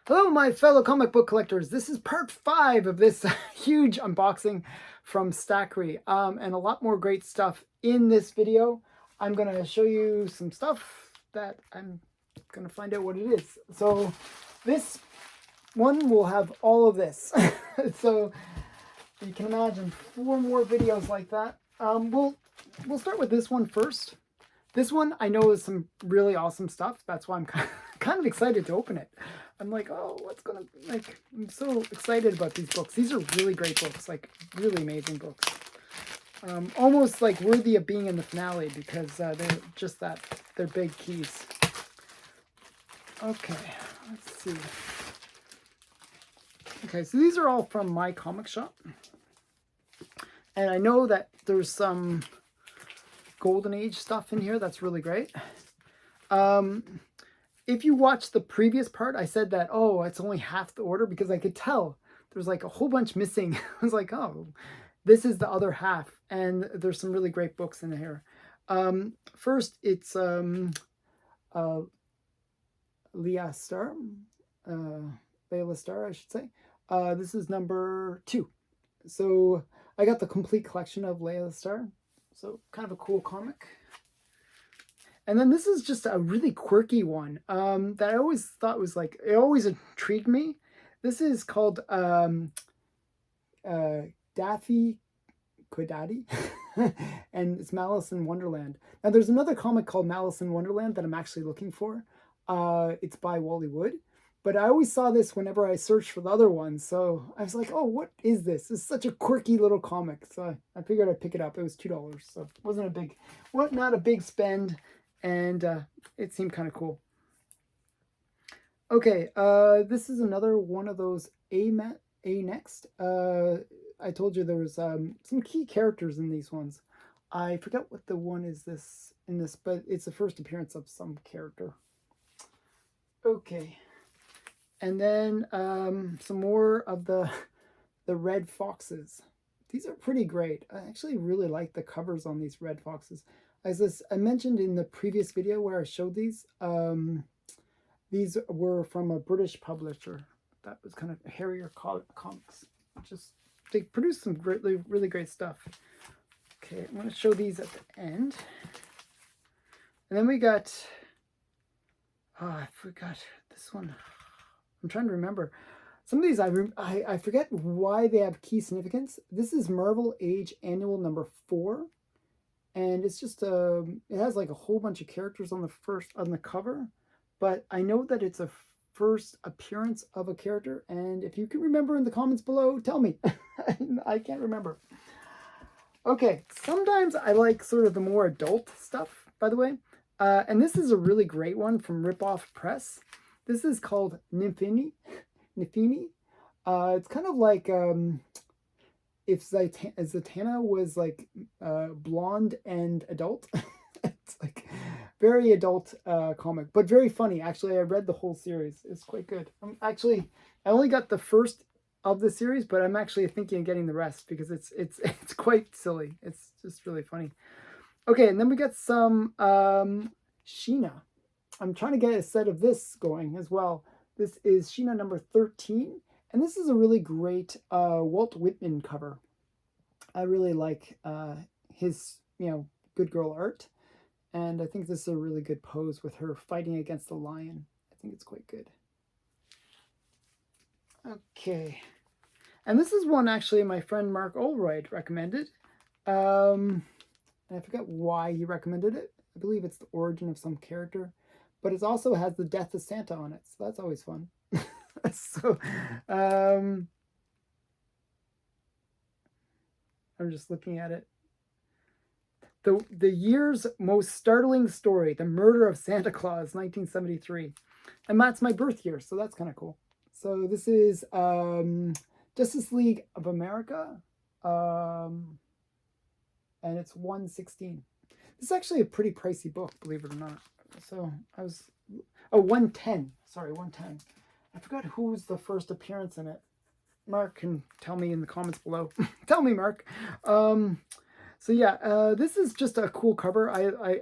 Hello, my fellow comic book collectors. This is part 5 of this huge unboxing from Stackry, and a lot more great stuff in this video. I'm going to show you some stuff that I'm going to find out what it is. So this one will have all of this. So you can imagine 4 more videos like that. We'll start with this one first. This one I know is some really awesome stuff. That's why I'm kind of excited to open it. I'm like, oh, what's gonna, like, I'm so excited about these books. These are really great books, like really amazing books. Almost like worthy of being in the finale because they're just that, they're big keys. Okay, let's see. Okay, so these are all from my comic shop. And I know that there's some Golden Age stuff in here that's really great. If you watch the previous part, I said that, oh, it's only half the order because I could tell there's like a whole bunch missing. I was like, oh, this is the other half. And there's some really great books in here. First, it's Leah Star, Layla Star, I should say. This is number 2. So I got the complete collection of Layla Star. So kind of a cool comic. And then this is just a really quirky one that I always thought was like, it always intrigued me. This is called Daffy Kodaddy, and it's Malice in Wonderland. Now there's another comic called Malice in Wonderland that I'm actually looking for. It's by Wally Wood. But I always saw this whenever I searched for the other ones. So I was like, oh, what is this? It's such a quirky little comic. So I figured I'd pick it up. It was $2. So it wasn't a big, not a big spend. And it seemed kind of cool. Okay, this is another one of those A Next. I told you there was some key characters in these ones. I forget what the one is in this, but it's the first appearance of some character. Okay. And then some more of the red foxes. These are pretty great. I actually really like the covers on these red foxes. As I mentioned in the previous video where I showed these were from a British publisher that was kind of Harrier Comics. They produced some really great stuff. Okay, I'm going to show these at the end. And then we got, oh, I forgot this one. I'm trying to remember. Some of these I forget why they have key significance. This is Marvel Age Annual number 4. And it's just it has like a whole bunch of characters on the cover, but I know that it's a first appearance of a character, and if you can remember in the comments below, tell me. I can't remember. Okay, sometimes I like sort of the more adult stuff, by the way, and this is a really great one from Ripoff Press. This is called Nymphini. It's kind of like if Zatanna was like blonde and adult. It's like very adult comic, but very funny. Actually, I read the whole series. It's quite good. I only got the first of the series, but I'm actually thinking of getting the rest because it's quite silly. It's just really funny. Okay, and then we got some Sheena. I'm trying to get a set of this going as well. This is Sheena number 13. And this is a really great Walt Whitman cover. I really like his, good girl art. And I think this is a really good pose with her fighting against the lion. I think it's quite good. Okay. And this is one actually my friend Mark Oldroyd recommended. And I forget why he recommended it. I believe it's the origin of some character. But it also has the death of Santa on it. So that's always fun. So, I'm just looking at it. The year's most startling story, The Murder of Santa Claus, 1973. And that's my birth year, so that's kind of cool. So this is Justice League of America, and it's 116. This is actually a pretty pricey book, believe it or not. So I was, 110. Sorry, 110. I forgot who's the first appearance in it. Mark can tell me in the comments below. Tell me, Mark. So yeah, this is just a cool cover.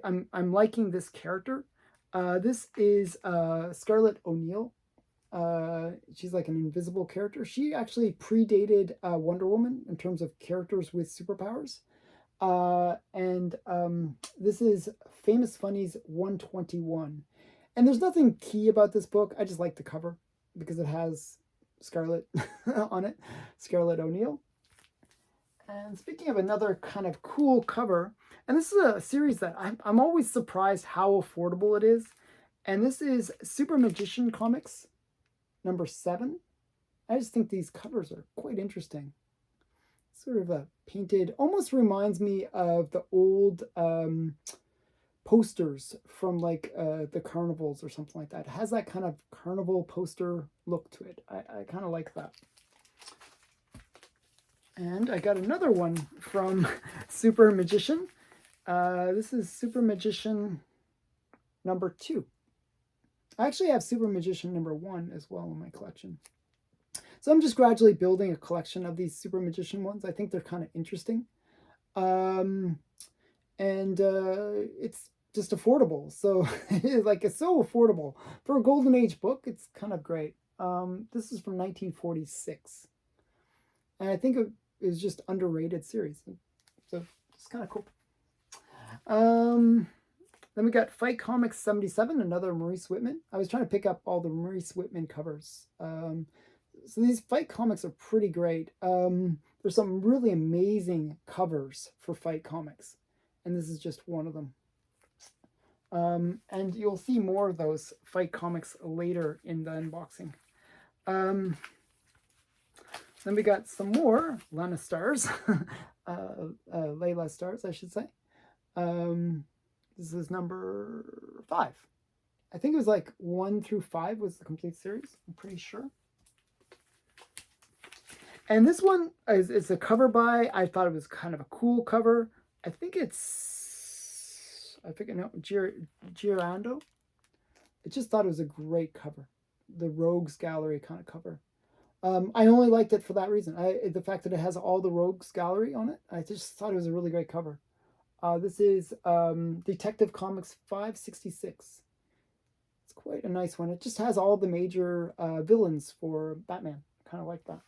I'm liking this character. This is Scarlett O'Neil, She's like an invisible character. She actually predated Wonder Woman in terms of characters with superpowers. This is Famous Funnies 121. And there's nothing key about this book. I just like the cover because it has Scarlet on it, Scarlet O'Neil. And speaking of another kind of cool cover, and this is a series that I'm always surprised how affordable it is. And this is Super Magician Comics number 7. I just think these covers are quite interesting. Sort of a painted, almost reminds me of the old posters from like the carnivals or something like that. It has that kind of carnival poster look to it. I kind of like that. And I got another one from Super Magician. This is Super Magician number 2. I actually have Super Magician number 1 as well in my collection. So I'm just gradually building a collection of these Super Magician ones. I think they're kind of interesting. It's just affordable. So it's so affordable. For a Golden Age book, it's kind of great. This is from 1946. And I think it is just underrated series. So it's kind of cool. Then we got Fight Comics 77, another Maurice Whitman. I was trying to pick up all the Maurice Whitman covers. So these Fight Comics are pretty great. There's some really amazing covers for Fight Comics. And this is just one of them. And you'll see more of those Fight Comics later in the unboxing. Then we got some more Lana Stars. Layla Stars, I should say. This is number 5. I think it was like 1 through 5 was the complete series. I'm pretty sure. And this one is a cover by, I thought it was kind of a cool cover. I think it's, Girando. I just thought it was a great cover. The Rogues Gallery kind of cover. I only liked it for that reason. The fact that it has all the Rogues Gallery on it. I just thought it was a really great cover. This is Detective Comics 566. It's quite a nice one. It just has all the major villains for Batman. Kind of like that.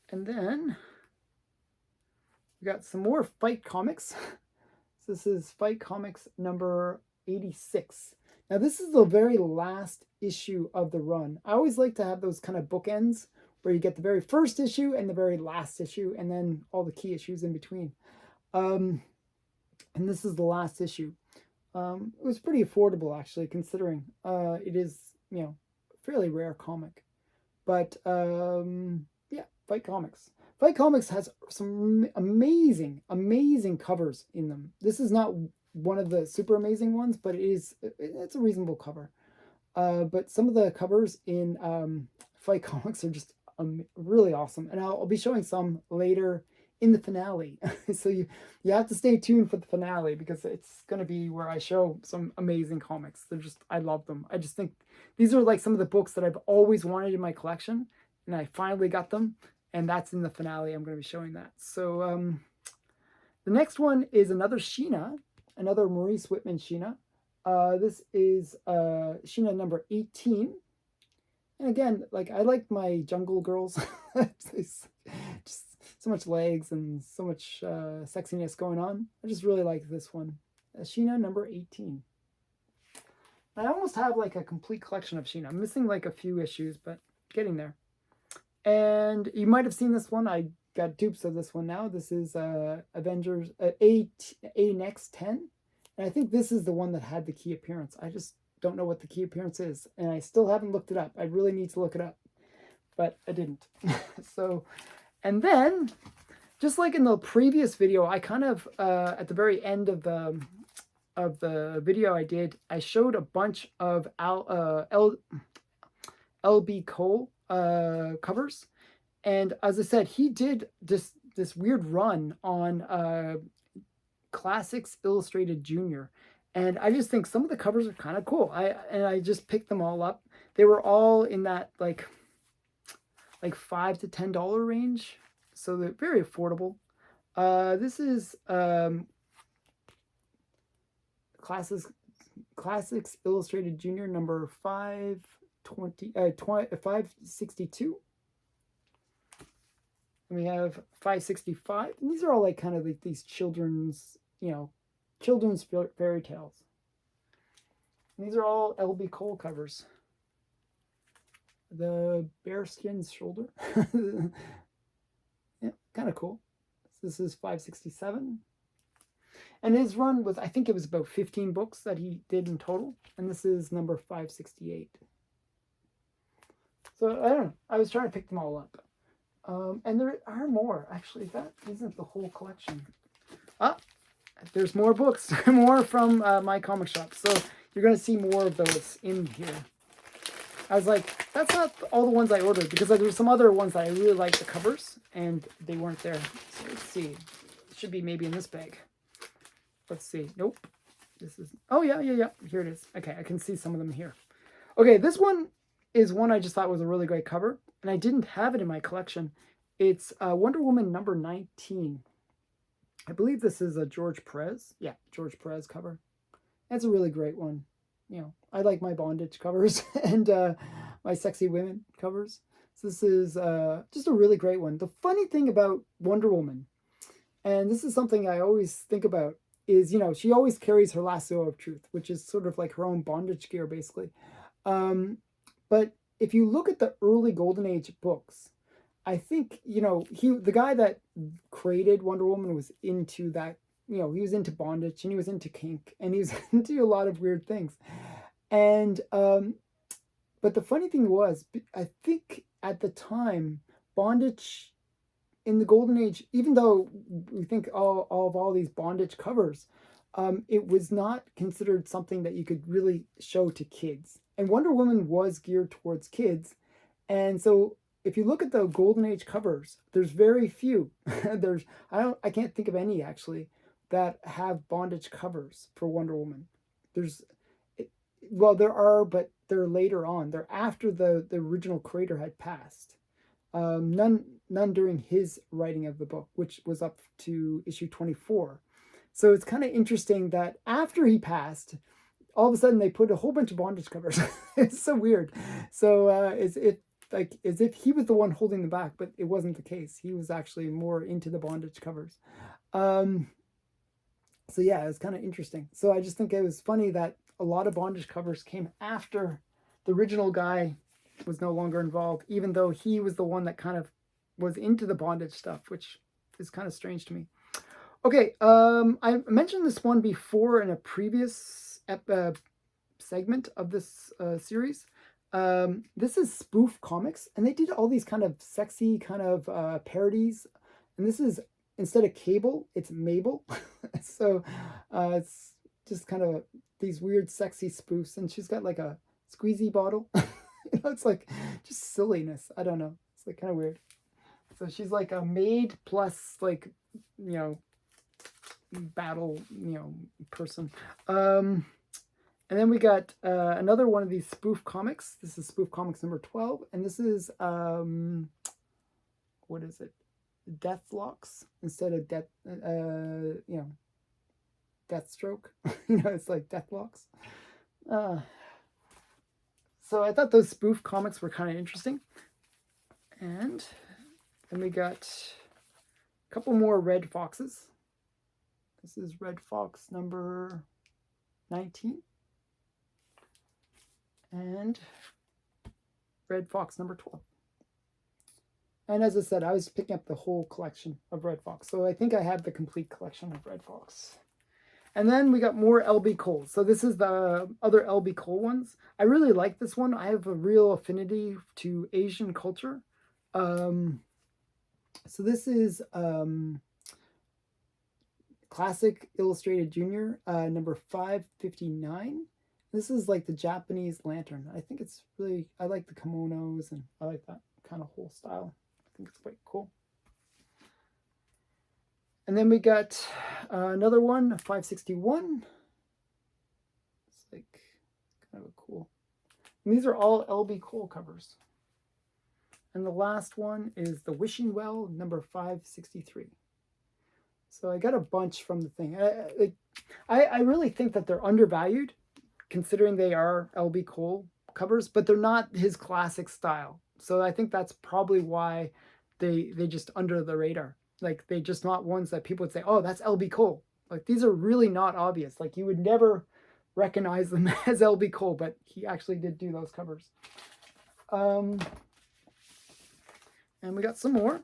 And then we got some more Fight Comics. So this is Fight Comics number 86. Now this is the very last issue of the run. I always like to have those kind of bookends where you get the very first issue and the very last issue, and then all the key issues in between. And this is the last issue. It was pretty affordable, actually, considering it is, a fairly rare comic. But yeah, Fight Comics. Fight Comics has some amazing, amazing covers in them. This is not one of the super amazing ones, but it's a reasonable cover. But some of the covers in Fight Comics are just really awesome, and I'll be showing some later in the finale. So you have to stay tuned for the finale, because it's going to be where I show some amazing comics. I love them. I just think these are like some of the books that I've always wanted in my collection, and I finally got them, and that's in the finale. I'm going to be showing that. So the next one is another Sheena, another Maurice Whitman Sheena. This is Sheena number 18. And again, I like my Jungle Girls. Just so much legs and so much sexiness going on. I just really like this one. Sheena number 18. I almost have like a complete collection of Sheena. I'm missing like a few issues, but getting there. And you might have seen this one. I got dupes of this one now. This is Avengers A-Next 10. And I think this is the one that had the key appearance. I just don't know what the key appearance is, and I still haven't looked it up. I really need to look it up, but I didn't. So, and then just like in the previous video, I kind of at the very end of the video I did, I showed a bunch of LB Cole covers, and as I said, he did this weird run on Classics Illustrated Junior. And I just think some of the covers are kind of cool. I just picked them all up. They were all in that like $5 to $10 range, so they're very affordable. This is Classics Classics Illustrated Junior number 562. And we have 565. And these are all like kind of like these children's, children's fairy tales. And these are all L.B. Cole covers. The Bearskin's Shoulder. Yeah, kind of cool. This is 567. And his run was, I think it was about 15 books that he did in total. And this is number 568. So, I don't know. I was trying to pick them all up. And there are more. Actually, that isn't the whole collection. Ah, there's more books. More from my comic shop. So, you're going to see more of those in here. I was like, that's not all the ones I ordered. Because there were some other ones that I really liked the covers. And they weren't there. So, let's see. It should be maybe in this bag. Let's see. Nope. This is... Oh, yeah. Here it is. Okay, I can see some of them here. Okay, this one is one I just thought was a really great cover. And I didn't have it in my collection. It's Wonder Woman number 19. I believe this is a George Perez. Yeah, George Perez cover. That's a really great one. I like my bondage covers and my sexy women covers. So this is just a really great one. The funny thing about Wonder Woman, and this is something I always think about, is, she always carries her lasso of truth, which is sort of like her own bondage gear, basically. But if you look at the early Golden Age books, I think, the guy that created Wonder Woman was into that, he was into bondage and he was into kink and he was into a lot of weird things. And, but the funny thing was, I think at the time, bondage in the Golden Age, even though we think all these bondage covers, it was not considered something that you could really show to kids. And Wonder Woman was geared towards kids. And so if you look at the Golden Age covers, there's very few. I can't think of any actually that have bondage covers for Wonder Woman. There are, but they're later on. They're after the original creator had passed. None during his writing of the book, which was up to issue 24. So it's kind of interesting that after he passed, all of a sudden they put a whole bunch of bondage covers. It's so weird. So as if he was the one holding them back, but it wasn't the case. He was actually more into the bondage covers. So yeah, it's kind of interesting. So I just think it was funny that a lot of bondage covers came after the original guy was no longer involved, even though he was the one that kind of was into the bondage stuff, which is kind of strange to me. Okay, I mentioned this one before in a previous segment of this series. This is Spoof Comics, and they did all these kind of sexy kind of parodies. And this is, instead of Cable, it's Mabel. So it's just kind of these weird sexy spoofs, and she's got like a squeezy bottle. It's like just silliness. I don't know. It's like kind of weird. So she's like a maid plus like, battle, person. And then we got another one of these spoof comics. This is Spoof Comics number 12. And this is, what is it? Deathlocks instead of Deathstroke. It's like Deathlocks. So I thought those spoof comics were kind of interesting. And then we got a couple more Red Foxes. This is Red Fox number 19. And Red Fox number 12. And as I said, I was picking up the whole collection of Red Fox. So I think I have the complete collection of Red Fox. And then we got more L.B. Cole. So this is the other L.B. Cole ones. I really like this one. I have a real affinity to Asian culture. So this is Classic Illustrated Junior, number 559. This is like the Japanese lantern. I think it's really, I like the kimonos and I like that kind of whole style. I think it's quite cool. And then we got another one, 561. It's like kind of a cool. And these are all L.B. Cole covers. And the last one is the Wishing Well, number 563. So I got a bunch from the thing. I really think that they're undervalued considering they are L.B. Cole covers, but they're not his classic style. So I think that's probably why they just under the radar. Like, they just not ones that people would say, oh, that's L.B. Cole. Like, these are really not obvious. Like, you would never recognize them as L.B. Cole, but he actually did do those covers. And we got some more.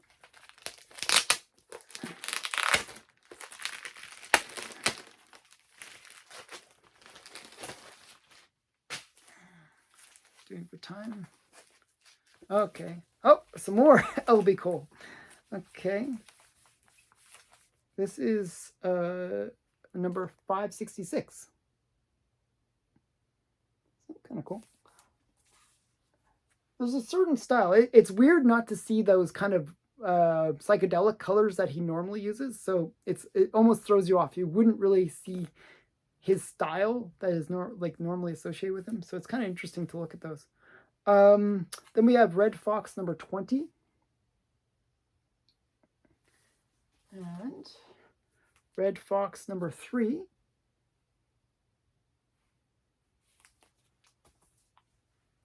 Doing for time. Okay. Oh, some more L.B. Cole. Okay. This is number 566. Kind of cool. There's a certain style. It's weird not to see those kind of psychedelic colors that he normally uses. So it almost throws you off. You wouldn't really see his style that is normally associated with him. So it's kind of interesting to look at those. Then we have Red Fox number 20. And Red Fox number 3.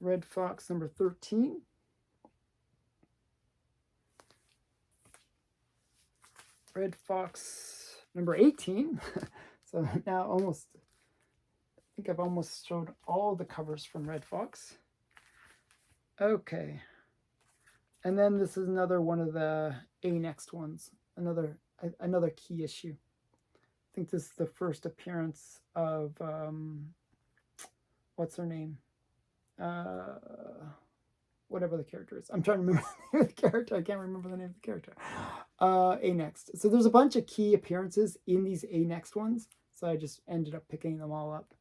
Red Fox number 13. Red Fox number 18. So now I think I've almost showed all the covers from Red Fox. Okay. And then this is another one of the A-Next ones. Another key issue. I think this is the first appearance of, what's her name? Whatever the character is. I'm trying to remember the name of the character. I can't remember the name of the character. A-Next. So there's a bunch of key appearances in these A-Next ones. So I just ended up picking them all up.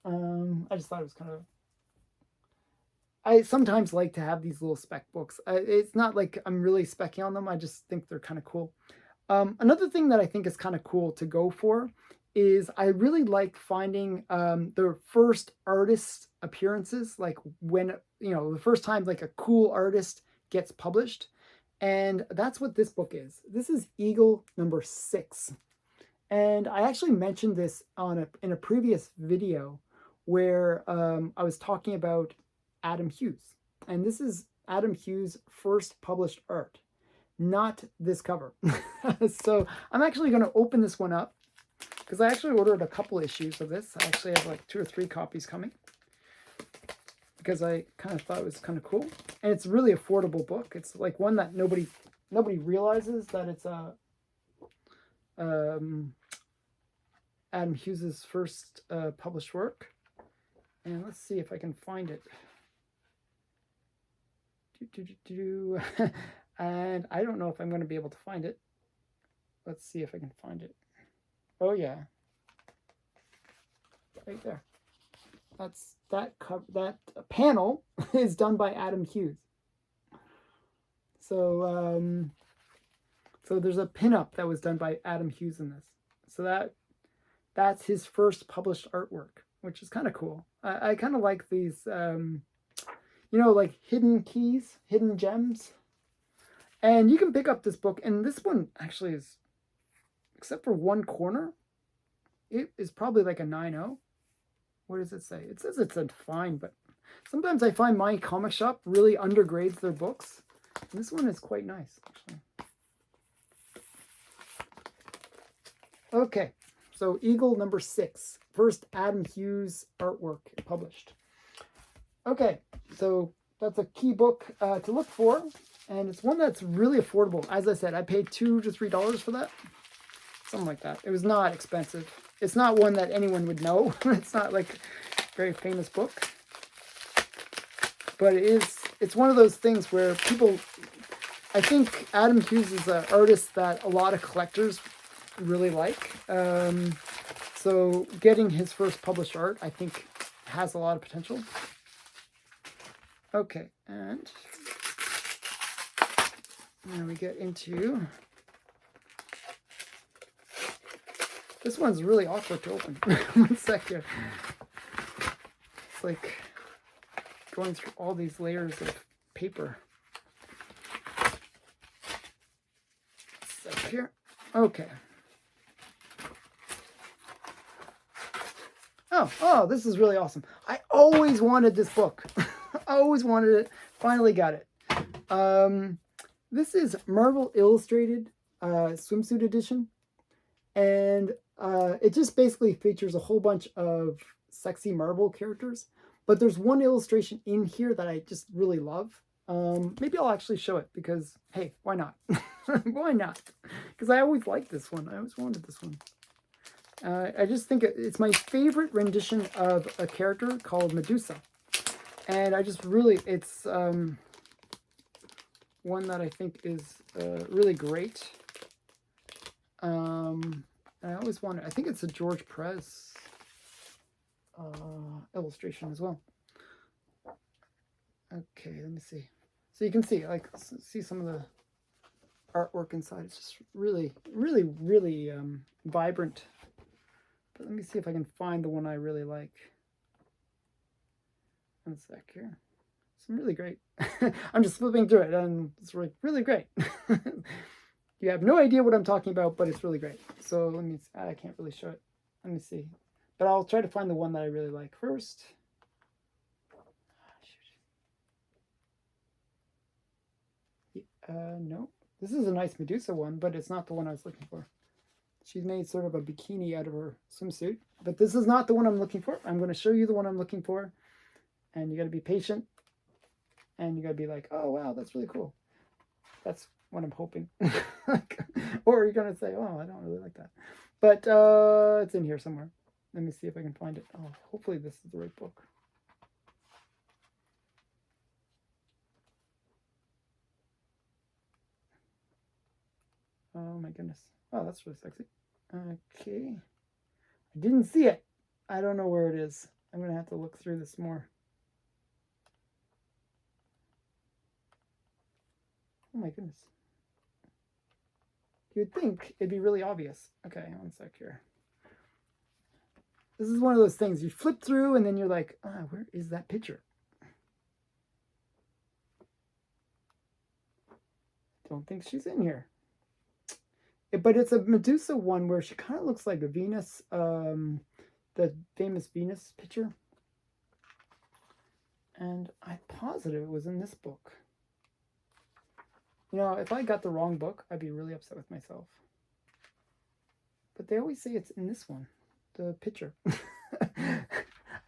I just thought it was kind of... I sometimes like to have these little spec books. It's not like I'm really specking on them. I just think they're kind of cool. Another thing that I think is kind of cool to go for is I really like finding the first artist appearances, like when, the first time like a cool artist gets published. And that's what this book is. This is Eagle number 6. And I actually mentioned this in a previous video where I was talking about Adam Hughes. And this is Adam Hughes' first published art, not this cover. So I'm actually going to open this one up because I actually ordered a couple issues of this. I actually have like 2 or 3 copies coming because I kind of thought it was kind of cool. And it's a really affordable book. It's like one that nobody realizes that it's Adam Hughes' first published work. And let's see if I can find it. And I don't know if I'm going to be able to find it. Let's see if I can find it. Oh yeah, right there. That panel is done by Adam Hughes. So so there's a pinup that was done by Adam Hughes in this. So that's his first published artwork, which is kind of cool. I kind of like these. Like hidden keys, hidden gems. And you can pick up this book, and this one actually is, except for one corner, it is probably like a 9.0. What does it say? It says it's a fine, but sometimes I find my comic shop really undergrades their books. And this one is quite nice, actually. Okay, so Eagle number 6, first Adam Hughes artwork published. Okay, so that's a key book to look for, and it's one that's really affordable. As I said, I paid $2 to $3 for that, something like that. It was not expensive. It's not one that anyone would know. It's not like a very famous book, but it's one of those things where people, I think Adam Hughes is an artist that a lot of collectors really like. So getting his first published art, I think, has a lot of potential. Okay, and now we get into, this one's really awkward to open. One sec here. It's like going through all these layers of paper. Sec here. Okay. Oh, Oh, this is really awesome. I always wanted this book. I always wanted it. Finally got it. This is Marvel Illustrated Swimsuit Edition. And it just basically features a whole bunch of sexy Marvel characters. But there's one illustration in here that I just really love. Maybe I'll actually show it because, hey, why not? Why not? Because I always liked this one. I always wanted this one. I just think it's my favorite rendition of a character called Medusa. And I just really, it's one that I think is really great. I always wanted, I think it's a George Perez illustration as well. Okay, let me see. So you can see, like, see some of the artwork inside. It's just really, really, really vibrant. But let me see if I can find the one I really like. One sec here. Some really great. I'm just flipping through it, and it's really, really great. You have no idea what I'm talking about, but it's really great. So let me, I can't really show it. Let me see. But I'll try to find the one that I really like first. No. This is a nice Medusa one, but it's not the one I was looking for. She's made sort of a bikini out of her swimsuit. But this is not the one I'm looking for. I'm going to show you the one I'm looking for. And you got to be patient. And you got to be like, oh, wow, that's really cool. That's what I'm hoping. Or you're going to say, oh, I don't really like that. But it's in here somewhere. Let me see if I can find it. Oh, hopefully this is the right book. Oh my goodness. Oh, that's really sexy. Okay. I didn't see it. I don't know where it is. I'm going to have to look through this more. Oh my goodness. You'd think it'd be really obvious. Okay, one sec here. This is one of those things you flip through and then you're like, ah, where is that picture? Don't think she's in here. But it's a Medusa one where she kind of looks like a Venus, the famous Venus picture. And I'm positive it was in this book. You know, if I got the wrong book, I'd be really upset with myself. But they always say it's in this one, the picture.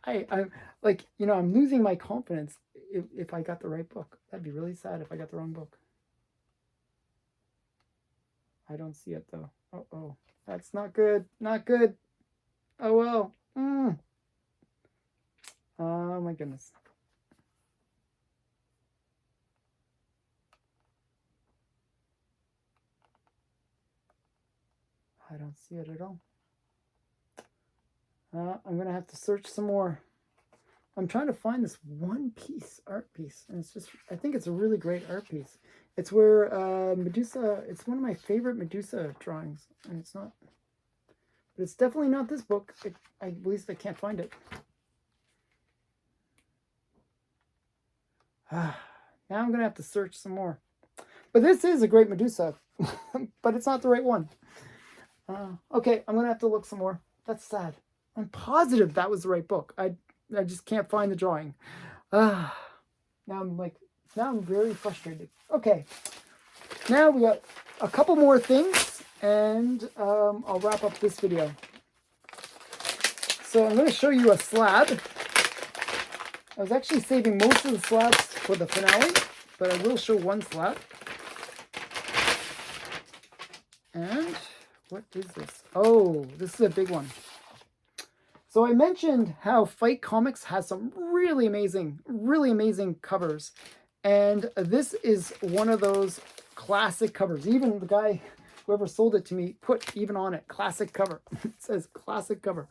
I'm like, you know, I'm losing my confidence if I got the right book. That'd be really sad if I got the wrong book. I don't see it though. Uh-oh. That's not good. Not good. Oh well. Oh my goodness. I don't see it at all. I'm going to have to search some more. I'm trying to find this one piece, art piece. And it's just, I think it's a really great art piece. It's where Medusa, it's one of my favorite Medusa drawings. And it's not, but it's definitely not this book. At least I can't find it. Now I'm going to have to search some more. But this is a great Medusa. But it's not the right one. Okay, I'm going to have to look some more. That's sad. I'm positive that was the right book. I just can't find the drawing. Now I'm very frustrated. Okay, now we got a couple more things, and I'll wrap up this video. So I'm going to show you a slab. I was actually saving most of the slabs for the finale, but I will show one slab. And what is this? Oh, this is a big one. So I mentioned how Fight Comics has some really amazing covers. And this is one of those classic covers. Even the guy, whoever sold it to me, put even on it, classic cover. It says classic cover.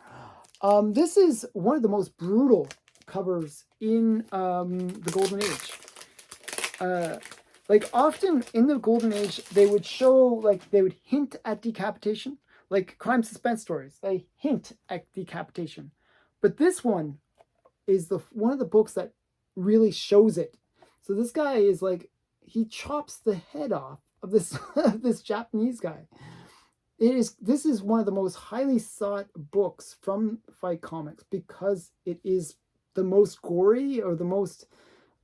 This is one of the most brutal covers in the Golden Age. Like often in the Golden Age, they would show, like they would hint at decapitation. Like crime suspense stories, they hint at decapitation. But this one is one of the books that really shows it. So this guy is like, he chops the head off of this this Japanese guy. this is one of the most highly sought books from Fight Comics because it is the most gory or the most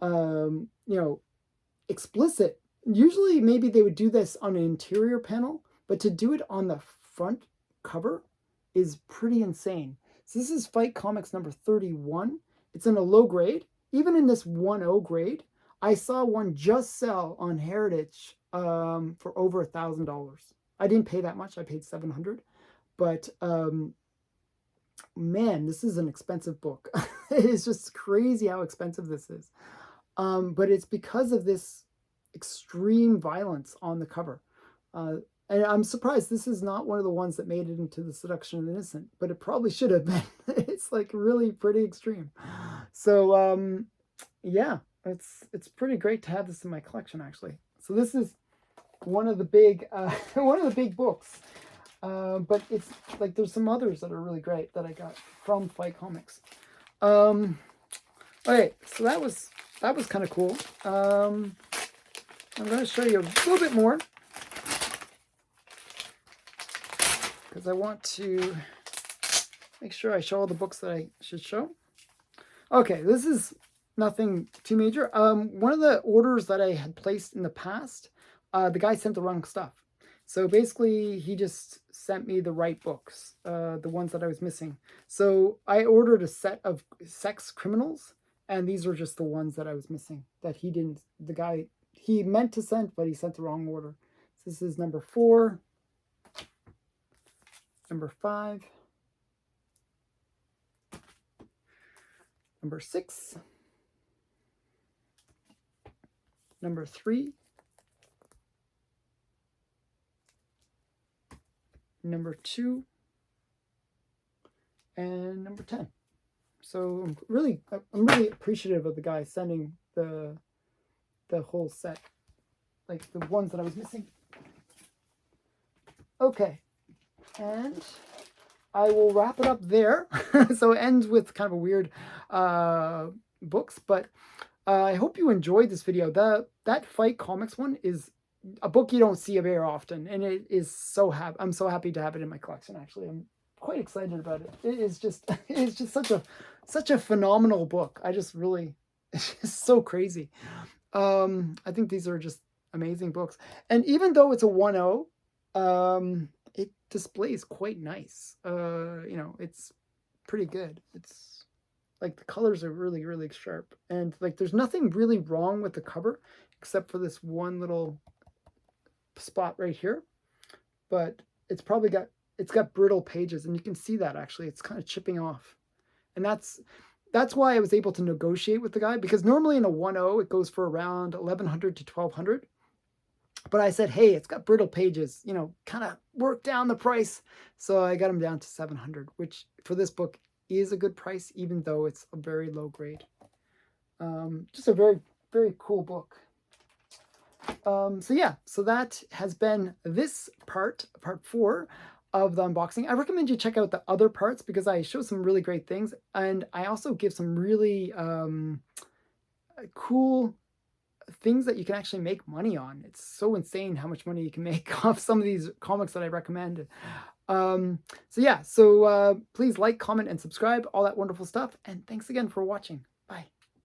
you know, explicit. Usually maybe they would do this on an interior panel, but to do it on the front cover is pretty insane. So this is Fight Comics number 31. It's in a low grade. Even in this 1.0 grade, I saw one just sell on Heritage for over $1,000. I didn't pay that much. I paid $700. But man, this is an expensive book. It is just crazy how expensive this is. But it's because of this extreme violence on the cover. And I'm surprised this is not one of the ones that made it into the Seduction of the Innocent, but it probably should have been. It's like really pretty extreme. So yeah, it's pretty great to have this in my collection actually. So this is one of the big books. But it's like there's some others that are really great that I got from Fight Comics. Okay, so that was kind of cool. I'm going to show you a little bit more because I want to make sure I show all the books that I should show. Okay, this is nothing too major. One of the orders that I had placed in the past, the guy sent the wrong stuff. So basically, he just sent me the right books, the ones that I was missing. So I ordered a set of sex criminals, and these were just the ones that I was missing that he didn't, the guy, he meant to send, but he sent the wrong order. So this is number 4, number 5, number 6, number 3, number 2, and number 10. So I'm really appreciative of the guy sending the whole set, like the ones that I was missing. Okay, and I will wrap it up there. So it ends with kind of a weird books, but I hope you enjoyed this video. That Fight Comics one is a book you don't see very often, and it is I'm so happy to have it in my collection. Actually, I'm quite excited about it. It's just such a phenomenal book. It's just so crazy. I think these are just amazing books, and even though it's a 1.0, it displays quite nice. You know, it's pretty good. It's like the colors are really, really sharp, and like there's nothing really wrong with the cover except for this one little spot right here, but it's got brittle pages, and you can see that actually it's kind of chipping off, and that's why I was able to negotiate with the guy, because normally in a 1.0 it goes for around $1,100 to $1,200, but I said, hey, it's got brittle pages, you know, kind of work down the price. So I got him down to $700, which for this book is a good price, even though it's a very low grade. Just a very, very cool book. So yeah, so that has been this part 4 of the unboxing. I recommend you check out the other parts because I show some really great things, and I also give some really cool things that you can actually make money on. It's so insane how much money you can make off some of these comics that I recommend. So yeah, so please like, comment, and subscribe, all that wonderful stuff, and thanks again for watching.